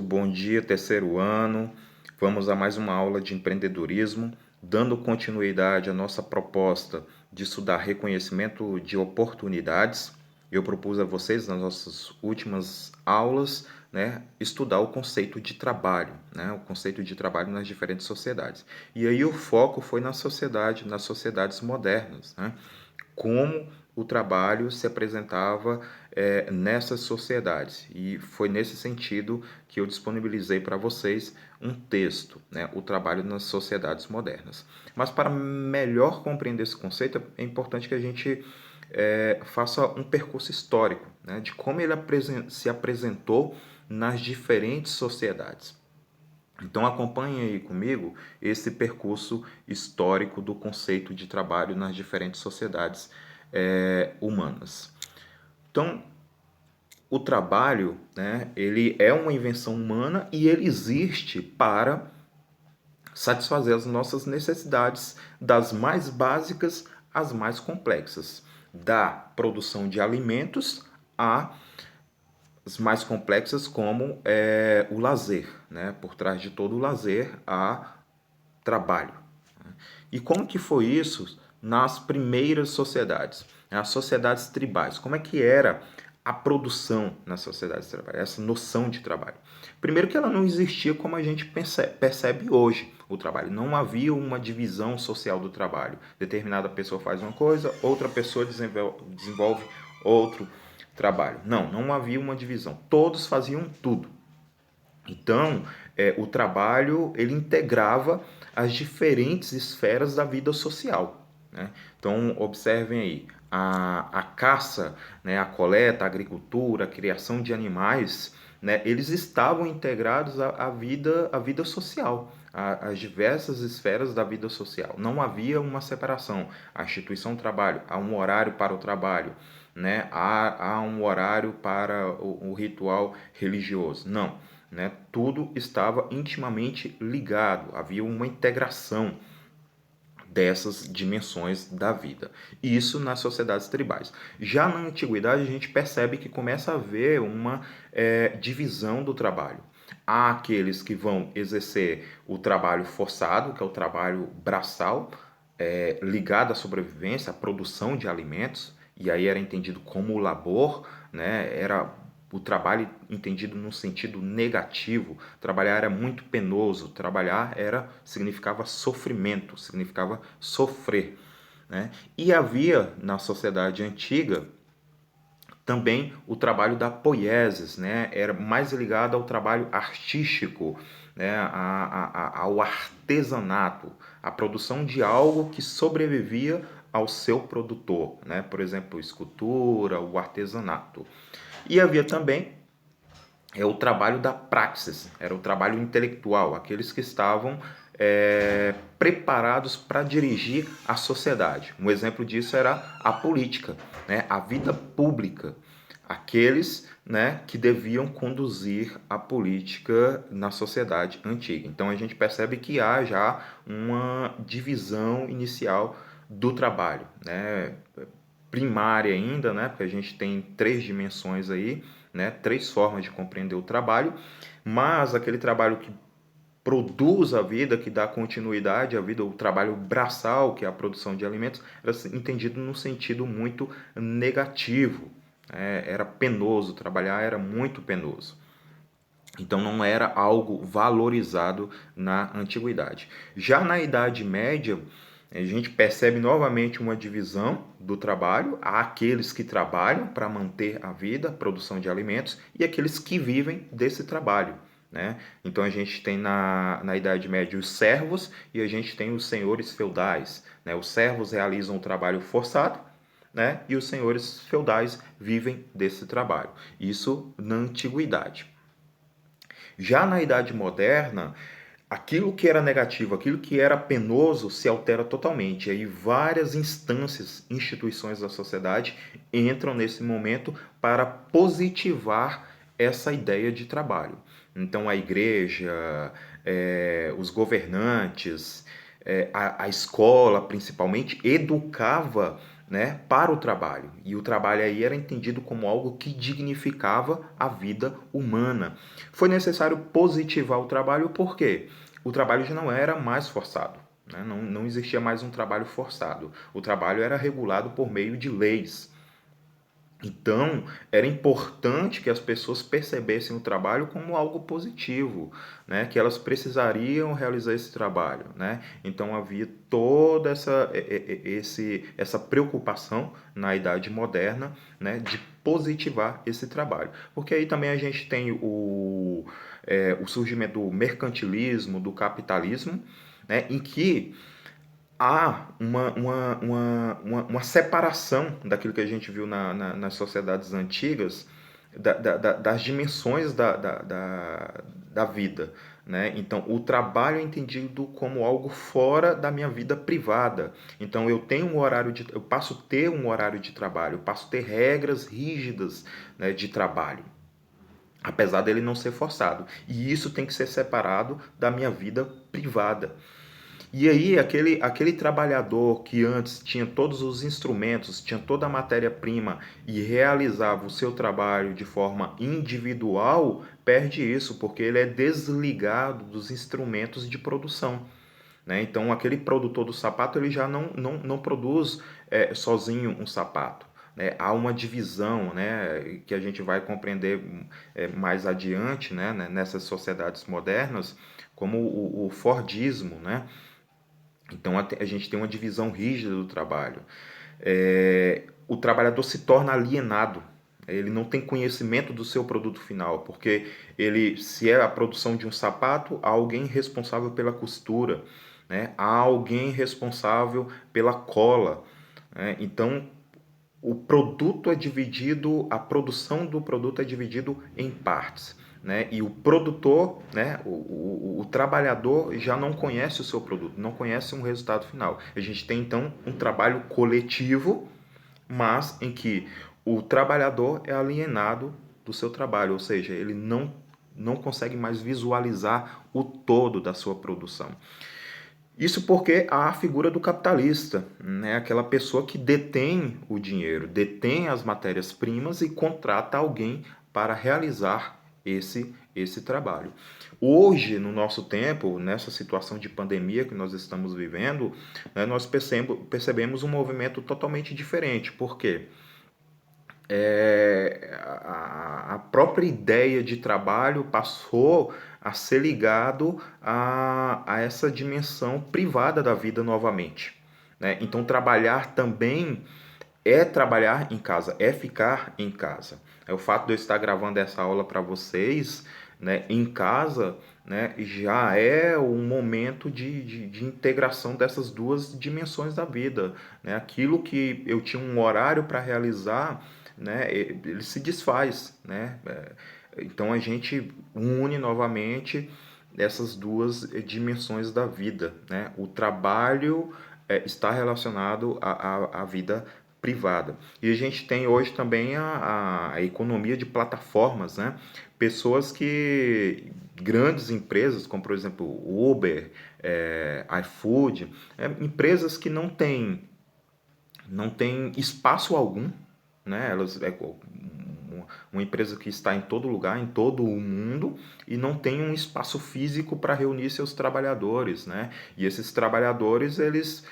Bom dia, terceiro ano. Vamos a mais uma aula de empreendedorismo, dando continuidade à nossa proposta de estudar reconhecimento de oportunidades. Eu propus a vocês, nas nossas últimas aulas, estudar o conceito de trabalho, o conceito de trabalho nas diferentes sociedades. E aí o foco foi na sociedade, nas sociedades modernas, como o trabalho se apresentava nessas sociedades. E foi nesse sentido que eu disponibilizei para vocês um texto, o trabalho nas sociedades modernas. Mas para melhor compreender esse conceito, é importante que a gente faça um percurso histórico, de como ele se apresentou nas diferentes sociedades. Então acompanhe aí comigo esse percurso histórico do conceito de trabalho nas diferentes sociedades humanas. Então, o trabalho, ele é uma invenção humana e ele existe para satisfazer as nossas necessidades, das mais básicas às mais complexas, da produção de alimentos as mais complexas como o lazer, Por trás de todo o lazer há trabalho. E como que foi isso nas primeiras sociedades, as sociedades tribais? Como é que era a produção nas sociedades tribais, essa noção de trabalho? Primeiro que ela não existia como a gente percebe hoje o trabalho. Não havia uma divisão social do trabalho. Determinada pessoa faz uma coisa, outra pessoa desenvolve outro trabalho. Não havia uma divisão. Todos faziam tudo. Então, o trabalho ele integrava as diferentes esferas da vida social. Então, observem aí, a caça, a coleta, a agricultura, a criação de animais, eles estavam integrados à vida social, às diversas esferas da vida social. Não havia uma separação. A instituição do trabalho, há um horário para o trabalho, há um horário para o ritual religioso. Não. Tudo estava intimamente ligado, havia uma integração dessas dimensões da vida. Isso nas sociedades tribais. Já na antiguidade, a gente percebe que começa a haver uma divisão do trabalho. Há aqueles que vão exercer o trabalho forçado, que é o trabalho braçal, ligado à sobrevivência, à produção de alimentos, e aí era entendido como labor, era o trabalho entendido no sentido negativo. Trabalhar era muito penoso, trabalhar significava sofrimento, significava sofrer. E havia na sociedade antiga também o trabalho da poiesis, era mais ligado ao trabalho artístico, ao artesanato, a produção de algo que sobrevivia ao seu produtor, por exemplo, escultura, o artesanato. E havia também o trabalho da praxis, era o trabalho intelectual, aqueles que estavam preparados para dirigir a sociedade. Um exemplo disso era a política, a vida pública, aqueles que deviam conduzir a política na sociedade antiga. Então a gente percebe que há já uma divisão inicial do trabalho, primária ainda, porque a gente tem 3 dimensões aí, 3 formas de compreender o trabalho, mas aquele trabalho que produz a vida, que dá continuidade à vida, o trabalho braçal, que é a produção de alimentos, era entendido num sentido muito negativo, era penoso, trabalhar era muito penoso. Então não era algo valorizado na antiguidade. Já na Idade Média, a gente percebe novamente uma divisão do trabalho. Há aqueles que trabalham para manter a vida, a produção de alimentos, e aqueles que vivem desse trabalho. Então a gente tem na Idade Média os servos e a gente tem os senhores feudais. Os servos realizam o trabalho forçado, e os senhores feudais vivem desse trabalho. Isso na antiguidade. Já na Idade Moderna, aquilo que era negativo, aquilo que era penoso se altera totalmente. E aí várias instâncias, instituições da sociedade entram nesse momento para positivar essa ideia de trabalho. Então a igreja, os governantes, a escola principalmente educava né, para o trabalho. E o trabalho aí era entendido como algo que dignificava a vida humana. Foi necessário positivar o trabalho porque o trabalho já não era mais forçado. Né? Não existia mais um trabalho forçado. O trabalho era regulado por meio de leis. Então, era importante que as pessoas percebessem o trabalho como algo positivo, né? Que elas precisariam realizar esse trabalho, né? Então, havia toda essa preocupação na Idade Moderna, né? De positivar esse trabalho. Porque aí também a gente tem o surgimento do mercantilismo, do capitalismo, né? Em que há uma separação daquilo que a gente viu nas sociedades antigas, das dimensões da vida. Né? Então, o trabalho é entendido como algo fora da minha vida privada. Então, eu passo a ter um horário de trabalho, eu passo a ter regras rígidas, né, de trabalho, apesar dele não ser forçado. E isso tem que ser separado da minha vida privada. E aí, aquele trabalhador que antes tinha todos os instrumentos, tinha toda a matéria-prima e realizava o seu trabalho de forma individual, perde isso, porque ele é desligado dos instrumentos de produção. Né? Então, aquele produtor do sapato ele já não produz sozinho um sapato. Né? Há uma divisão, né, que a gente vai compreender mais adiante, né, nessas sociedades modernas, como o Fordismo, né? Então a gente tem uma divisão rígida do trabalho. O trabalhador se torna alienado. Ele não tem conhecimento do seu produto final, porque se é a produção de um sapato, há alguém responsável pela costura, né? Há alguém responsável pela cola. Né? Então o produto é dividido, a produção do produto é dividido em partes. Né? E o produtor, né, o trabalhador já não conhece o seu produto, não conhece um resultado final. A gente tem então um trabalho coletivo, mas em que o trabalhador é alienado do seu trabalho, ou seja, ele não consegue mais visualizar o todo da sua produção. Isso porque há a figura do capitalista, né? Aquela pessoa que detém o dinheiro, detém as matérias-primas e contrata alguém para realizar esse trabalho. Hoje, no nosso tempo, nessa situação de pandemia que nós estamos vivendo, né, nós percebemos um movimento totalmente diferente. Por quê? A própria ideia de trabalho passou a ser ligado a essa dimensão privada da vida novamente. Né? Então, trabalhar também é trabalhar em casa, é ficar em casa. É o fato de eu estar gravando essa aula para vocês, né, em casa, né, já é um momento de integração dessas duas dimensões da vida. Né? Aquilo que eu tinha um horário para realizar, né, ele se desfaz. Né? Então a gente une novamente essas duas dimensões da vida. Né? O trabalho está relacionado à vida privada. E a gente tem hoje também a economia de plataformas, né? Pessoas grandes empresas, como por exemplo Uber, iFood, empresas que não têm espaço algum, né? Elas uma empresa que está em todo lugar, em todo o mundo, e não tem um espaço físico para reunir seus trabalhadores, né? E esses trabalhadores, eles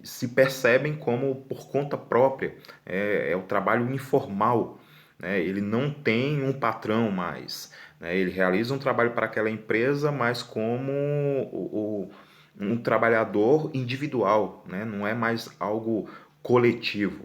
se percebem como por conta própria, é o trabalho informal, né? Ele não tem um patrão mais, né? Ele realiza um trabalho para aquela empresa, mas como um trabalhador individual, né? Não é mais algo coletivo.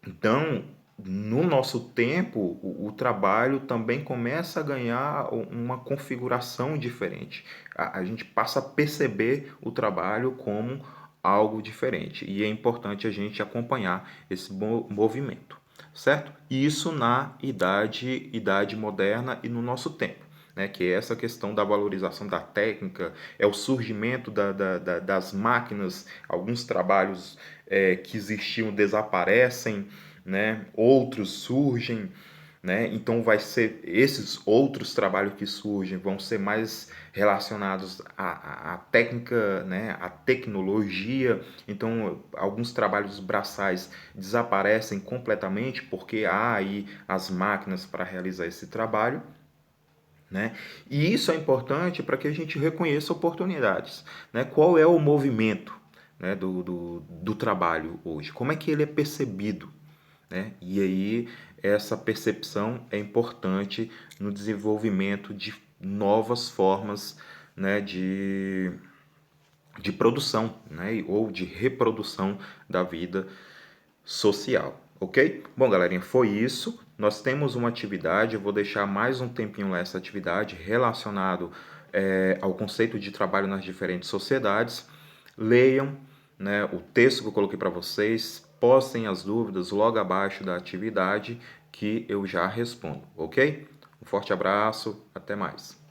Então, no nosso tempo, o trabalho também começa a ganhar uma configuração diferente. A gente passa a perceber o trabalho como algo diferente. E é importante a gente acompanhar esse movimento, certo? Isso na idade moderna e no nosso tempo. Né, que é essa questão da valorização da técnica, é o surgimento das máquinas, alguns trabalhos que existiam desaparecem, né, outros surgem, né? Então vai ser esses outros trabalhos que surgem vão ser mais relacionados à técnica, né? À tecnologia. Então alguns trabalhos braçais desaparecem completamente porque há aí as máquinas para realizar esse trabalho. Né? E isso é importante para que a gente reconheça oportunidades. Né? Qual é o movimento, né, do trabalho hoje? Como é que ele é percebido? Né? E aí essa percepção é importante no desenvolvimento de novas formas, né, de produção, né, ou de reprodução da vida social, ok? Bom, galerinha, foi isso. Nós temos uma atividade, eu vou deixar mais um tempinho lá essa atividade relacionado ao conceito de trabalho nas diferentes sociedades. Leiam, né, o texto que eu coloquei para vocês, postem as dúvidas logo abaixo da atividade que eu já respondo, ok? Um forte abraço, até mais.